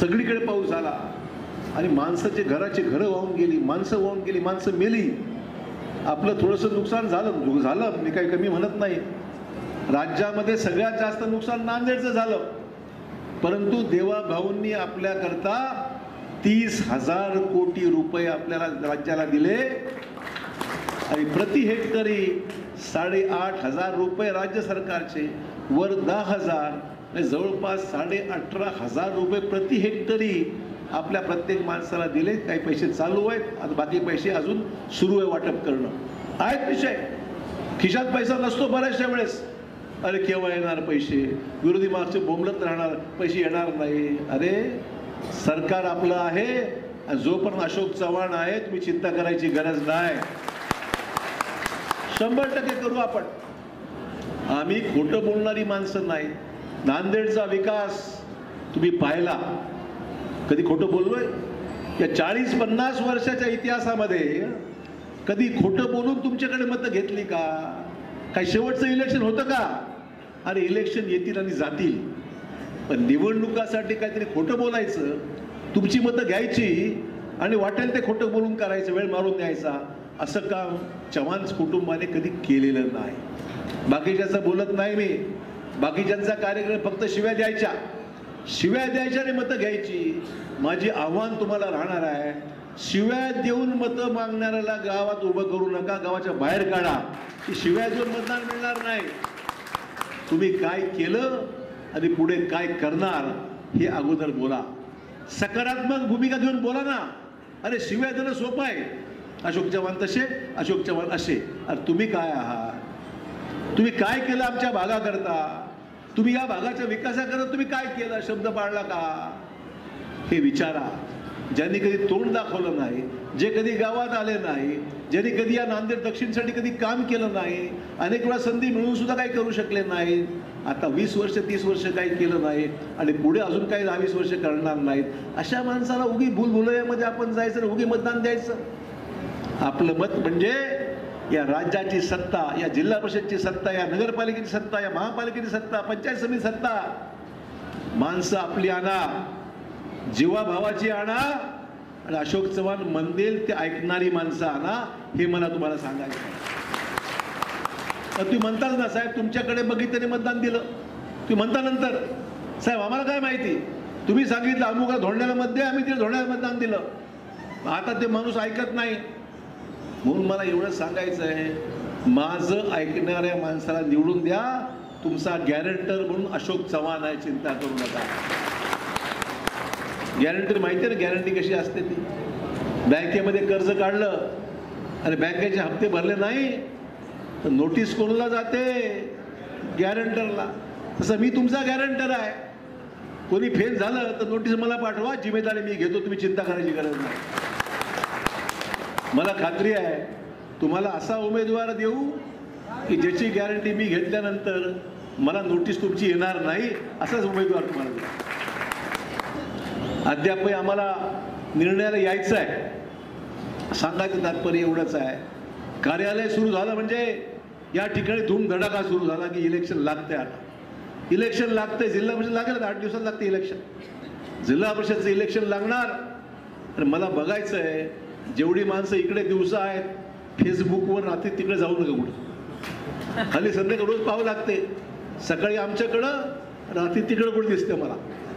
सगळीकडे पाऊस आला आणि माणसाचे घराची घरं वाहून गेली, माणसं वाहून गेली, माणसं मेली. आपलं थोडंसं नुकसान झालं, मी काही कमी म्हणत नाही. राज्यामध्ये सगळ्यात जास्त नुकसान नांदेडचं झालं, परंतु देवाभाऊंनी आपल्याकरता 30,000 कोटी रुपये आपल्याला राज्याला दिले आणि प्रति हेक्टरी 8,500 रुपये राज्य सरकारचे, वर 10,000, जवळपास 18,500 रुपये प्रति हेक्टरी आपल्या प्रत्येक माणसाला दिले. काही पैसे चालू आहेत, आता बाकी पैसे अजून सुरू आहे वाटप करणं. आहेत विषय, खिशात पैसा नसतो बऱ्याचशा वेळेस. अरे केव्हा येणार पैसे, विरोधी मागचे बोंबलत राहणार, पैसे येणार नाही. अरे सरकार आपलं आहे आणि जोपर्यंत अशोक चव्हाण आहे तुम्ही चिंता करायची गरज नाही. 100% करू आपण. आम्ही खोटं बोलणारी माणसं नाही. नांदेडचा विकास तुम्ही पाहिला, कधी खोटं बोललोय? या 40-50 वर्षाच्या इतिहासामध्ये कधी खोटं बोलून तुमच्याकडे मतं घेतली का? काही शेवटचं इलेक्शन होतं का? अरे इलेक्शन येतील आणि जातील, पण निवडणुकासाठी काहीतरी खोटं बोलायचं, तुमची मतं घ्यायची आणि वाटेल ते खोटं बोलून करायचं, वेळ मारून द्यायचा. असं काम चव्हाण कुटुंबाने कधी केलेलं नाही. बाकीच्यांचं बोलत नाही मी. बाकीच्यांचा कार्यक्रम फक्त शिव्या द्यायच्या आणि मतं घ्यायची. माझी आव्हान तुम्हाला राहणार आहे, शिव्या देऊन मतं मागणाऱ्याला गावात उभं करू नका, गावाच्या बाहेर काढा. शिव्या देऊन मतदान मिळणार नाही. तुम्ही काय केलं आणि पुढे काय करणार हे अगोदर बोला. सकारात्मक भूमिका घेऊन बोला ना. अरे शिव्या देणं सोपं आहे. अशोक चव्हाण तसे, अशोक चव्हाण असे. अरे तुम्ही काय आहात? तुम्ही काय केलं आमच्या भागाकरता? तुम्ही या भागाच्या विकासाकरता तुम्ही काय केलं? शब्द पाळला का? हे विचारा. ज्यांनी कधी तोंड दाखवलं नाही, जे कधी गावात आले नाही, ज्यांनी कधी या नांदेड दक्षिणसाठी कधी काम केलं नाही, अनेक वेळा संधी मिळून सुद्धा काही करू शकले नाही, आता 20 वर्ष 30 वर्ष काही केलं नाही आणि पुढे अजून काही 10-20 वर्ष करणार नाहीत, अशा माणसाला उगी भूलभुलैयामध्ये आपण जायचं आणि उगी मतदान द्यायचं. आपलं मत म्हणजे या राज्याची सत्ता, या जिल्हा परिषदची सत्ता, या नगरपालिकेची सत्ता, या महापालिकेची सत्ता, पंचायत समिती सत्ता. माणसं आपली आणा, जीवाभावाची आणा आणि अशोक चव्हाण म्हणतील ते ऐकणारी माणसं आणा. हे मला तुम्हाला सांगायचं आहे. तुम्ही म्हणताल ना साहेब तुमच्याकडे बघितल्याने मतदान दिलं, तुम्ही म्हणता नंतर साहेब आम्हाला काय माहिती, तुम्ही सांगितलं अमुका धोंड्याला मत द्या, आम्ही तिला धोंड्याला मतदान दिलं. आता ते माणूस ऐकत नाही. म्हणून मला एवढं सांगायचं आहे, माझं ऐकणाऱ्या माणसाला निवडून द्या. तुमचा गॅरंटर म्हणून अशोक चव्हाण आहे, चिंता करू नका. गॅरंटी माहिती आहे ना, गॅरंटी कशी असते ती. बँकेमध्ये कर्ज काढलं आणि बँकेचे हप्ते भरले नाही तर नोटीस कोणाला जाते? गॅरंटरला. तसं मी तुमचा गॅरंटर आहे. कोणी फेल झालं तर नोटीस मला पाठवा, जिम्मेदारी मी घेतो, तुम्ही चिंता करायची गरज नाही. मला खात्री आहे तुम्हाला असा उमेदवार देऊ की ज्याची गॅरंटी मी घेतल्यानंतर मला नोटीस तुमची येणार नाही, असाच उमेदवार तुम्हाला देऊ. अद्यापही आम्हाला निर्णयाला यायचं आहे. सांगायचं तात्पर्य एवढंच आहे, कार्यालय सुरू झालं म्हणजे या ठिकाणी धूमधडाका सुरू झाला की इलेक्शन लागतंय. आता इलेक्शन लागतंय, जिल्हा परिषद लागेल, 8 दिवसात लागते इलेक्शन. जिल्हा परिषदचं इलेक्शन लागणार. तर मला बघायचं आहे जेवढी माणसं इकडे दिवसा आहेत फेसबुकवर, रात्री तिकडे जाऊ नका कुठं. खाली संध्याकाळी रोज पाहावं लागते. सकाळी आमच्याकडं, रात्री तिकडं कुठे दिसते मला.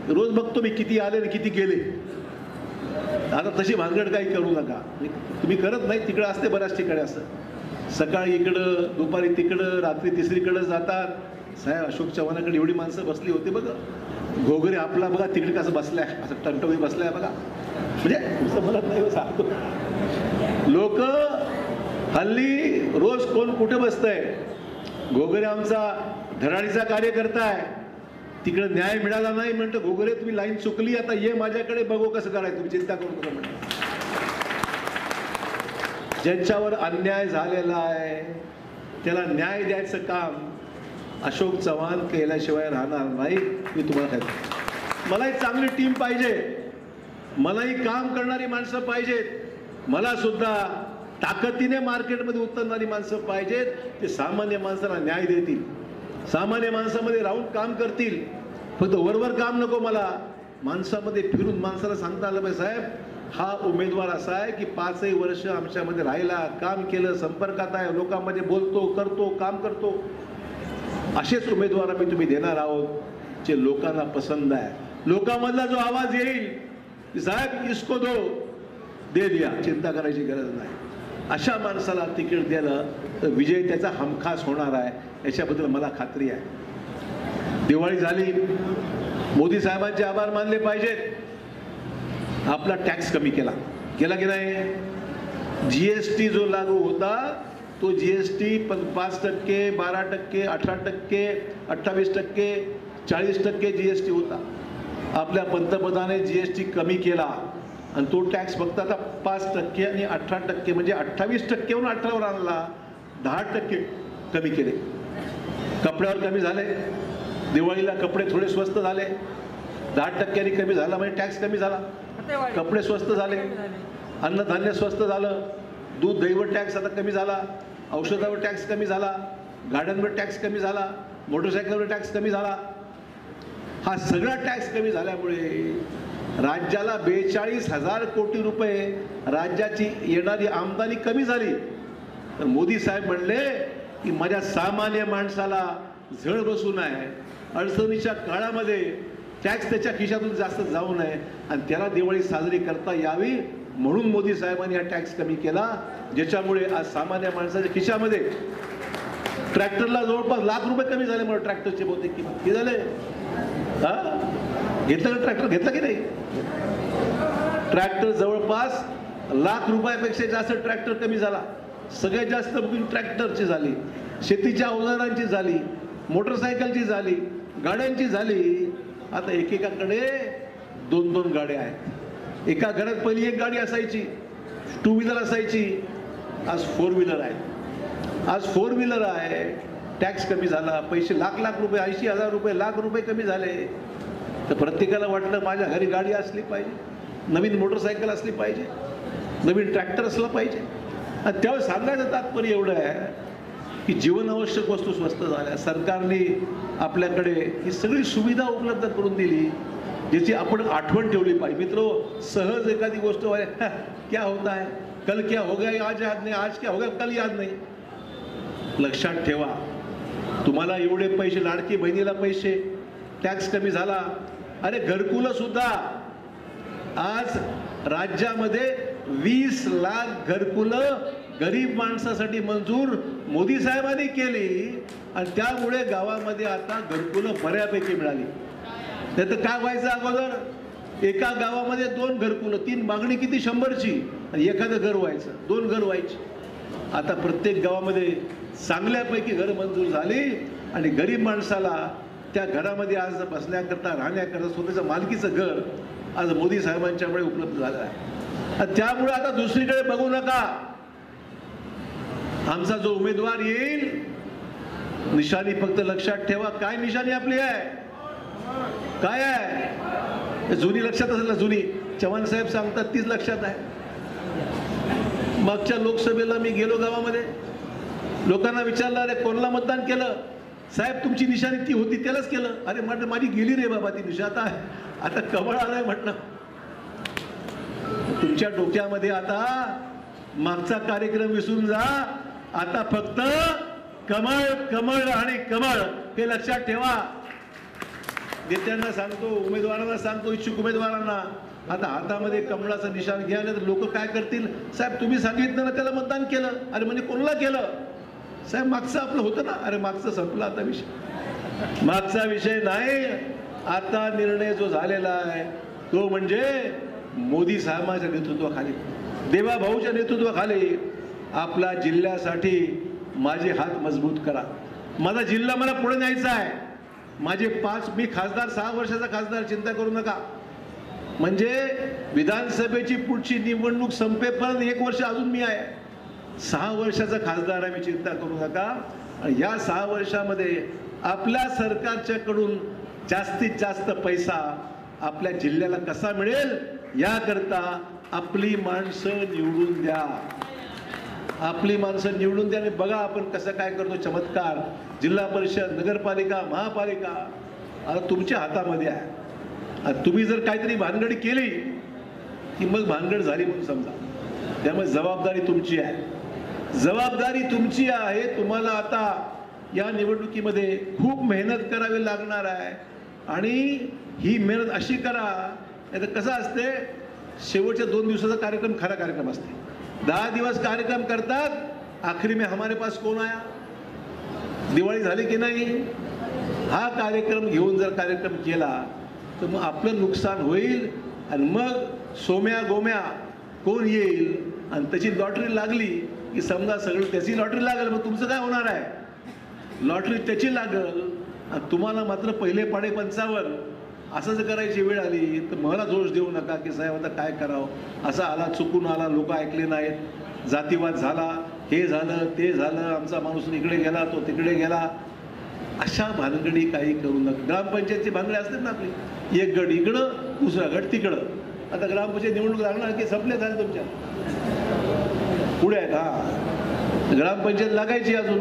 रोज बघतो मी किती आले आणि किती गेले. आता तशी भानगड काही करू नका. तुम्ही करत नाही, तिकडं असते बऱ्याच ठिकाणी असं. सकाळी इकडं, दुपारी तिकडं, रात्री तिसरीकडं जातात. साहेब अशोक चव्हाणाकडे एवढी माणसं बसली होती बघा. घोगरे आपला बघा तिकडे कसं बसलाय, असं टंटवी बसलाय बघा. म्हणजे तुमचं म्हणत नाही, सांगतो. लोक हल्ली रोज कोण कुठे बसतंय. घोगरे आमचा धडाडीचा कार्यकर्ता आहे, तिकडे न्याय मिळाला नाही म्हणतो घोगरे तुम्ही लाईन चुकली, आता ये माझ्याकडे बघू कसं करायचं, तुम्ही चिंता करू नका म्हणतो. ज्यांच्यावर अन्याय झालेला आहे त्याला न्याय द्यायचं काम अशोक चव्हाण केल्याशिवाय राहणार नाही. मी तुम्हाला सांगतो, मलाही चांगली टीम पाहिजे, मलाही काम करणारी माणसं पाहिजेत, मला सुद्धा ताकदीने मार्केटमध्ये उतरणारी माणसं पाहिजेत. ते सामान्य माणसाला न्याय देतील, सामान्य माणसामध्ये राहून काम करतील. फक्त वरवर काम नको मला, माणसामध्ये फिरून माणसाला सांगता आलं पाहिजे साहेब हा उमेदवार असा आहे की 5 वर्ष आमच्यामध्ये राहिला, काम केलं, संपर्कात आहे, लोकांमध्ये बोलतो, करतो, काम करतो. असेच उमेदवार आम्ही तुम्ही देणार आहोत जे लोकांना पसंत आहे. लोकांमधला जो आवाज येईल की साहेब इसको दो, दे दिया, चिंता करायची गरज नाही, अशा माणसाला तिकीट दिलं तर विजय त्याचा हमखास होणार आहे, याच्याबद्दल मला खात्री आहे. दिवाळी झाली, मोदी साहेबांचे आभार मानले पाहिजेत. आपला टॅक्स कमी केला की नाही. जीएसटी जो लागू होता तो जीएसटी 5%, 12%, 18%, 28%, 40% जीएसटी होता. आपल्या पंतप्रधानाने जीएसटी कमी केला आणि तो टॅक्स फक्त आता 5% आणि 18% म्हणजे 28%वरून 18वर आणला. 10% कमी केले. कपड्यावर कमी झाले, दिवाळीला कपडे थोडे स्वस्त झाले. 10% कमी झाला म्हणजे टॅक्स कमी झाला, कपडे स्वस्त झाले, अन्नधान्य स्वस्त झालं, दूध दहीवर टॅक्स आता कमी झाला, औषधावर टॅक्स कमी झाला, गाड्यांवर टॅक्स कमी झाला, मोटरसायकलवर टॅक्स कमी झाला. हा सगळा टॅक्स कमी झाल्यामुळे राज्याला 42,000 कोटी रुपये राज्याची येणारी आमदानी कमी झाली. तर मोदी साहेब म्हणले की माझ्या सामान्य माणसाला झळ बसू नये, अडचणीच्या काळामध्ये टॅक्स त्याच्या खिशातून जास्त जाऊ नये आणि त्याला दिवाळी साजरी करता यावी म्हणून मोदी साहेबांनी हा टॅक्स कमी केला, ज्याच्यामुळे आज सामान्य माणसाच्या खिशामध्ये ट्रॅक्टरला जवळपास ₹1,00,000 कमी झाले. म्हणून ट्रॅक्टरचे बहुतेक किंमत किती झाले? घेतलं का ट्रॅक्टर? घेतलं की नाही? ट्रॅक्टर जवळपास ₹1,00,000पेक्षा जास्त ट्रॅक्टर कमी झाला. सगळ्यात जास्त बुकिंग ट्रॅक्टरची झाली, शेतीच्या अवजारांची झाली, मोटरसायकलची झाली, गाड्यांची झाली. आता एकेकाकडे 2-2 गाड्या आहेत. एका घरात पहिली एक गाडी असायची, 2 व्हीलर असायची, आज 4 व्हीलर आहे. आज 4 व्हीलर आहे. टॅक्स कमी झाला, पैसे लाख रुपये, 80,000 रुपये, ₹1,00,000 कमी झाले. तर प्रत्येकाला वाटलं माझ्या घरी गाडी असली पाहिजे, नवीन मोटरसायकल असली पाहिजे, नवीन ट्रॅक्टर असला पाहिजे. आणि त्यावेळेस सांगायचं तात्पर्य एवढं आहे की जीवनावश्यक वस्तू स्वस्त झाल्या. सरकारने आपल्याकडे ही सगळी सुविधा उपलब्ध करून दिली ज्याची आपण आठवण ठेवली पाहिजे. मित्रो, सहज एखादी गोष्ट क्या होता है, कल क्या हो गया आज याद नहीं, आज क्या हो गया कल याद नहीं. लक्षात ठेवा, तुम्हाला एवढे पैसे, लाडकी बहिणीला पैसे, टॅक्स कमी झाला. अरे घरकुलं सुद्धा आज राज्यामध्ये 20 लाख घरकुलं गरीब माणसासाठी मंजूर मोदी साहेबांनी केली आणि त्यामुळे गावामध्ये आता घरकुलं बऱ्यापैकी मिळाली. नाही तर काय व्हायचं अगोदर, एका गावामध्ये 2 घरकुलं, 3 मागणी किती 100ची आणि एखादं घर व्हायचं, 2 घर व्हायची. आता प्रत्येक गावामध्ये चांगल्यापैकी घर मंजूर झाली आणि गरीब माणसाला त्या घरामध्ये आज बसण्याकरता, राहण्याकरता स्वतःचं मालकीचं घर आज मोदी साहेबांच्यामुळे उपलब्ध झालं आहे. त्यामुळे आता दुसरीकडे बघू नका. आमचा जो उमेदवार येईल, निशाणी फक्त लक्षात ठेवा. काय निशाणी आपली आहे, काय आहे? जुनी लक्षात असेल ना, जुनी चव्हाण साहेब सांगतात तीच लक्षात आहे. मागच्या लोकसभेला मी गेलो गावामध्ये, लोकांना विचारलं अरे कोणाला मतदान केलं? साहेब तुमची निशाणी ती होती त्यालाच केलं. अरे म्हटलं माझी गेली रे बाबा ती निशाणी, आता कमळ आलाय म्हटलं. तुमच्या डोक्यामध्ये आता मागचा कार्यक्रम विसरून जा, आता फक्त कमळ कमळ आणि कमळ हे लक्षात ठेवा. नेत्यांना सांगतो, उमेदवारांना सांगतो, इच्छुक उमेदवारांना, आता हातामध्ये कमळाचं निशाण घ्या, नाही तर लोक काय करतील, साहेब तुम्ही सांगितलं ना त्याला मतदान केलं. अरे म्हणजे कोणाला केलं? साहेब मागचं आपलं होतं ना. अरे मागचं संपलं आता विषय, मागचा विषय नाही. आता निर्णय जो झालेला आहे तो म्हणजे मोदी साहेबांच्या नेतृत्वाखाली, देवा भाऊच्या नेतृत्वाखाली आपला जिल्ह्यासाठी माझे हात मजबूत करा. माझा जिल्हा मला पुढे न्यायचा आहे. माझे 5, मी खासदार 6 वर्षाचा खासदार, चिंता करू नका. म्हणजे विधानसभेची पुढची निवडणूक संपेपर्यंत 1 वर्ष अजून मी आहे. 6 वर्षाचा खासदार आहे मी, चिंता करू नका. आणि या 6 वर्षामध्ये आपल्या सरकारच्याकडून जास्तीत जास्त पैसा आपल्या जिल्ह्याला कसा मिळेल याकरता आपली माणसं निवडून द्या. आपली माणसं निवडून द्या आणि बघा आपण कसं काय करतो चमत्कार. जिल्हा परिषद, नगरपालिका, महापालिका आता तुमच्या हातामध्ये आहे. तुम्ही जर काहीतरी भानगडी केली की मग भानगड झाली म्हणून समजा. त्यामुळे जबाबदारी तुमची आहे, जबाबदारी तुमची आहे. तुम्हाला आता या निवडणुकीमध्ये खूप मेहनत करावी लागणार आहे आणि ही मेहनत अशी करा. नाही तर कसं असते, शेवटच्या 2 दिवसाचा कार्यक्रम खरा कार्यक्रम असते. 10 दिवस कार्यक्रम करतात, आखरी में हमारे पास कौन आया, दिवाळी झाली की नाही. हा कार्यक्रम घेऊन जर कार्यक्रम केला तर मग आपलं नुकसान होईल आणि मग सोम्या गोम्या कोण येईल आणि त्याची लॉटरी लागली की समजा सगळं त्याची लॉटरी लागेल. मग तुमचं काय होणार आहे, लॉटरी त्याची लागल आणि तुम्हाला मात्र पहिले पाडे 55. असं जर करायची वेळ आली तर मला दोष देऊ नका की साहेब आता काय करावं, असा आला चुकून आला, लोक ऐकले नाहीत, जातीवाद झाला, हे झालं ते झालं, आमचा माणूस इकडे गेला तो तिकडे गेला. अशा भानगडी काही करू नका. ग्रामपंचायतची भानगडी असते ना आपली, एक गट इकडं दुसरा गट तिकडं. आता ग्रामपंचायत निवडणूक लागणार की संपले झाले तुमच्या पुढे आहेत. हा ग्रामपंचायत लागायची अजून,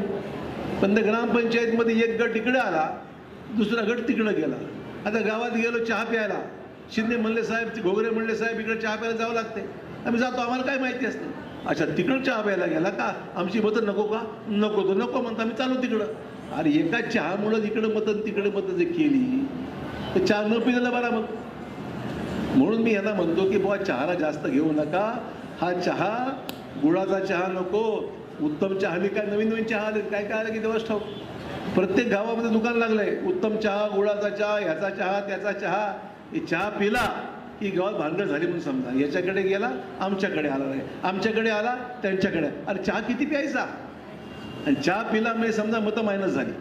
पण त्या ग्रामपंचायतमध्ये एक गट इकडे आला, दुसरा गट तिकडे गेला. आता गावात गेलो चहा प्यायला, शिंदे म्हणले साहेब, घोगरे म्हणले साहेब इकडे चहा प्यायला जावं लागते. आम्ही जातो, आम्हाला काय माहिती असते. अच्छा तिकडं चहा प्यायला गेला का, आमची मतं नको का, नको तो नको म्हणता आम्ही चालू तिकडं. अरे एका चहामुळं इकडं मतं तिकडे मतं जर केली तर चहा न पिलेला बरा. मग म्हणून मी यांना म्हणतो की बाबा चहाला जास्त घेऊ नका. हा चहा गुळाचा चहा नको, उत्तम चहा आली काय, नवीन नवीन चहा आले काय काय आलं की तेव्हाच ठाऊक. प्रत्येक गावामध्ये दुकान लागलंय, उत्तम चहा, गुळाचा चहा, ह्याचा चहा त्याचा चहा. हे चहा पिला की गावात भानगड झाली म्हणून समजा. याच्याकडे गेला आमच्याकडे आला नाही, आमच्याकडे आला त्यांच्याकडे. अरे चहा किती प्यायचा, आणि चहा पिला म्हणजे समजा मतं मायनस झाली.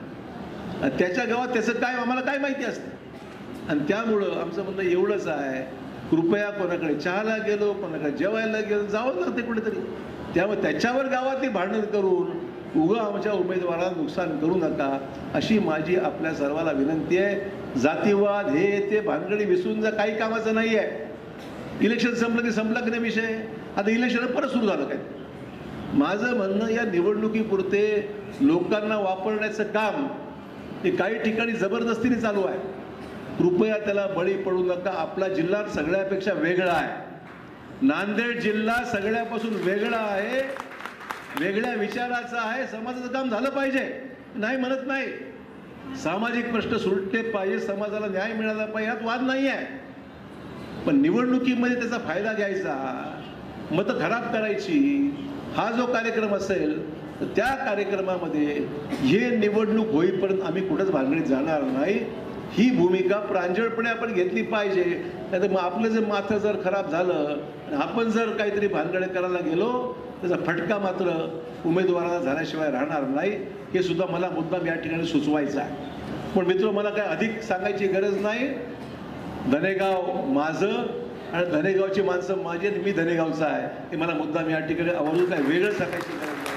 आणि त्याच्या गावात त्याचं काय आम्हाला काय माहिती असतं. आणि त्यामुळं आमचं म्हणणं एवढंच आहे, कृपया कोणाकडे चहाला गेलो, कोणाकडे जेवायला गेलो, जावं लागते कुठेतरी. त्यामुळे त्याच्यावर गावातली भांडण करून उगा आमच्या उमेदवाराला नुकसान करू नका, अशी माझी आपल्या सर्वाला विनंती आहे. जातीवाद हे ते भानगडी विसरून जा, काही कामाचं नाही आहे. इलेक्शन संपलं की संपला की नाही विषय. आता इलेक्शन परत सुरू झालं काय. माझं म्हणणं या निवडणुकीपुरते लोकांना वापरण्याचं काम हे काही ठिकाणी जबरदस्तीने चालू आहे. कृपया त्याला बळी पडू नका. आपला जिल्हा सगळ्यापेक्षा वेगळा आहे. नांदेड जिल्हा सगळ्यापासून वेगळा आहे, वेगळ्या विचाराचा आहे. समाजाचं काम झालं पाहिजे, नाही म्हणत नाही. सामाजिक प्रश्न सुटले पाहिजे, समाजाला न्याय मिळाला पाहिजे, यात वाद नाही आहे. पण निवडणुकीमध्ये त्याचा फायदा घ्यायचा, मतं खराब करायची, हा जो कार्यक्रम असेल तर त्या कार्यक्रमामध्ये हे निवडणूक होईपर्यंत आम्ही कुठंच भानगडीत जाणार नाही. ही भूमिका प्रांजळपणे आपण घेतली पाहिजे. नाहीतर मग आपलं जर माथं जर खराब झालं, आपण जर काहीतरी भानगडे करायला गेलो, त्याचा फटका मात्र उमेदवाराला झाल्याशिवाय राहणार नाही. हे सुद्धा मला मुद्दाम या ठिकाणी सुचवायचं आहे. पण मित्र, मला काय अधिक सांगायची गरज नाही. धनेगाव माझं आणि धनेगावची माणसं माझी आणि मी धनेगावचा आहे, हे मला मुद्दाम या ठिकाणी आवर्जून काय वेगळं सांगायची गरज नाही.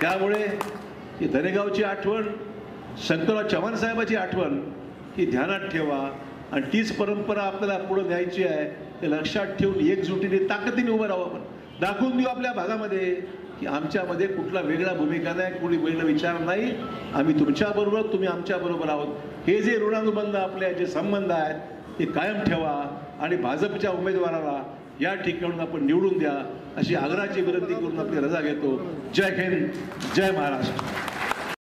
त्यामुळे ही धनेगावची आठवण, शंकरराव चव्हाण साहेबाची आठवण ही ध्यानात ठेवा. आणि तीच परंपरा आपल्याला पुढे न्यायची आहे. ते लक्षात ठेवून एकजुटीने ताकदीने उभं राहावं. आपण दाखवून देऊ आपल्या भागामध्ये की आमच्यामध्ये कुठला वेगळा भूमिका नाही, कुणी वेगळा विचार नाही. आम्ही तुमच्याबरोबर, तुम्ही आमच्याबरोबर आहोत. हे जे ऋणानुबंध आपले जे संबंध आहेत ते कायम ठेवा आणि भाजपच्या उमेदवाराला या ठिकाणून आपण निवडून द्या, अशी आग्रहाची विनंती करून आपली रजा घेतो. जय हिंद, जय महाराष्ट्र.